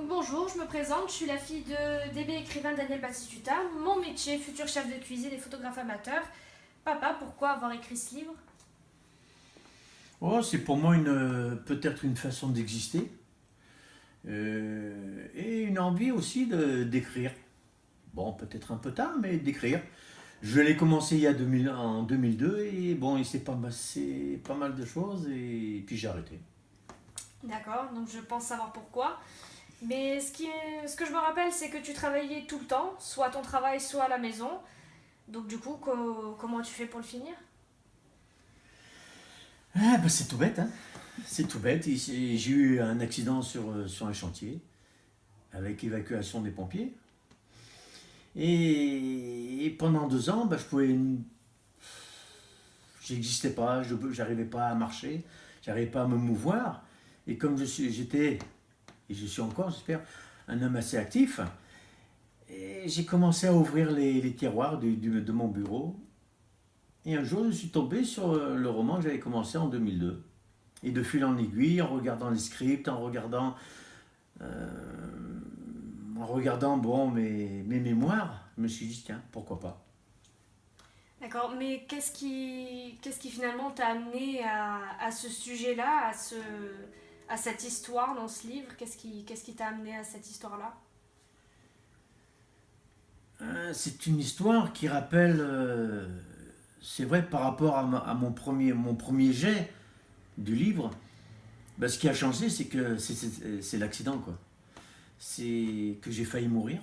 Donc bonjour, je me présente, je suis la fille de DB écrivain Daniel Batistuta. Mon métier, futur chef de cuisine et photographe amateur. Papa, pourquoi avoir écrit ce livre? Oh, c'est pour moi peut-être une façon d'exister et une envie aussi d'écrire. Bon, peut-être un peu tard, mais d'écrire. Je l'ai commencé en 2002 et bon, il s'est passé pas mal de choses et puis j'ai arrêté. D'accord, donc je pense savoir pourquoi. Mais ce que je me rappelle, c'est que tu travaillais tout le temps, soit à ton travail, soit à la maison. Donc du coup, comment tu fais pour le finir? Ah, bah, c'est tout bête, hein. C'est tout bête. J'ai eu un accident sur un chantier avec évacuation des pompiers. Et pendant 2 ans, bah, j'existais pas, j'arrivais pas à marcher, j'arrivais pas à me mouvoir. Et comme j'étais, et je suis encore, j'espère, un homme assez actif, et j'ai commencé à ouvrir les tiroirs de mon bureau. Et un jour, je suis tombé sur le roman que j'avais commencé en 2002. Et de fil en aiguille, en regardant les scripts, euh, en regardant bon, mes mémoires, je me suis dit, tiens, pourquoi pas. D'accord, mais qu'est-ce qui finalement t'a amené à ce sujet-là, à cette histoire dans ce livre? Qu'est-ce qui t'a amené à cette histoire-là? C'est une histoire qui rappelle, c'est vrai, par rapport à mon premier jet du livre, ben, ce qui a changé, c'est que c'est l'accident, quoi. C'est que j'ai failli mourir.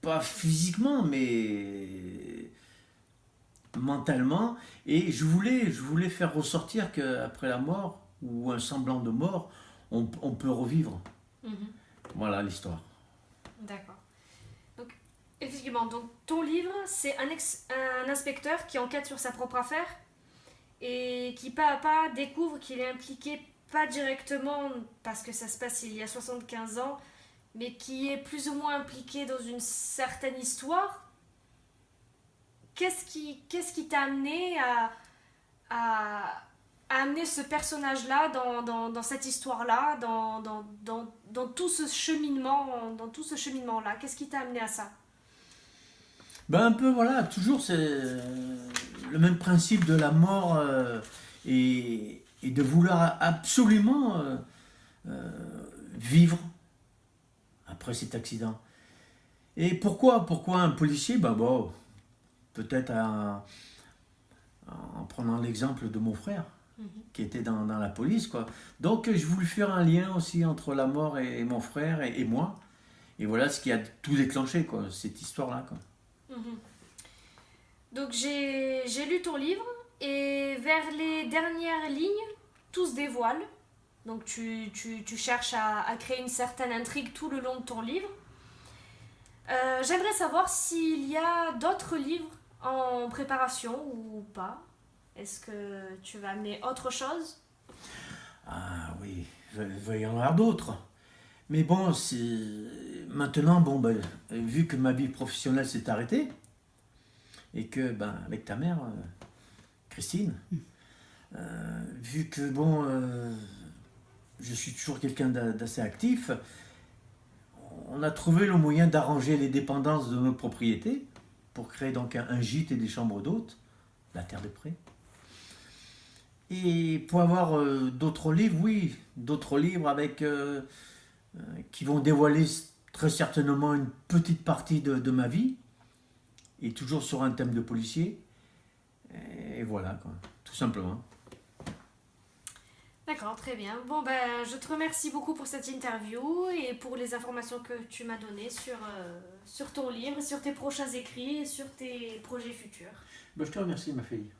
Pas physiquement, mais mentalement. Et je voulais faire ressortir qu'après la mort, ou un semblant de mort, on peut revivre. Mhm. Voilà l'histoire. D'accord. Donc, effectivement, donc, ton livre, c'est un inspecteur qui enquête sur sa propre affaire et qui, pas à pas, découvre qu'il est impliqué, pas directement parce que ça se passe il y a 75 ans, mais qui est plus ou moins impliqué dans une certaine histoire. Qu'est-ce qui t'a amené à, à amener ce personnage-là dans cette histoire-là, dans tout ce cheminement, dans tout ce cheminement-là? Qu'est-ce qui t'a amené à ça? Ben un peu, voilà, toujours c'est le même principe de la mort et de vouloir absolument vivre après cet accident. Et pourquoi un policier? Ben bon, peut-être en prenant l'exemple de mon frère Mhm. qui était dans la police, quoi. Donc je voulais faire un lien aussi entre la mort et mon frère et moi. Et voilà ce qui a tout déclenché, quoi, cette histoire-là, quoi. Mhm. Donc j'ai lu ton livre et vers les dernières lignes, tout se dévoile. Donc tu cherches à créer une certaine intrigue tout le long de ton livre. J'aimerais savoir s'il y a d'autres livres en préparation ou pas. Est-ce que tu vas amener autre chose? Ah oui, il va y en avoir d'autres. Mais bon, maintenant, bon, ben, vu que ma vie professionnelle s'est arrêtée, et que, ben, avec ta mère, Christine, vu que, bon, je suis toujours quelqu'un d'assez actif, on a trouvé le moyen d'arranger les dépendances de nos propriétés pour créer donc un gîte et des chambres d'hôtes, la Terre des Prés. Et pour avoir d'autres livres, oui, d'autres livres qui vont dévoiler très certainement une petite partie de ma vie, et toujours sur un thème de policier. Et voilà, quoi, tout simplement. D'accord, très bien. Bon, ben, je te remercie beaucoup pour cette interview et pour les informations que tu m'as données sur ton livre, sur tes prochains écrits et sur tes projets futurs. Ben, je te remercie, ma fille.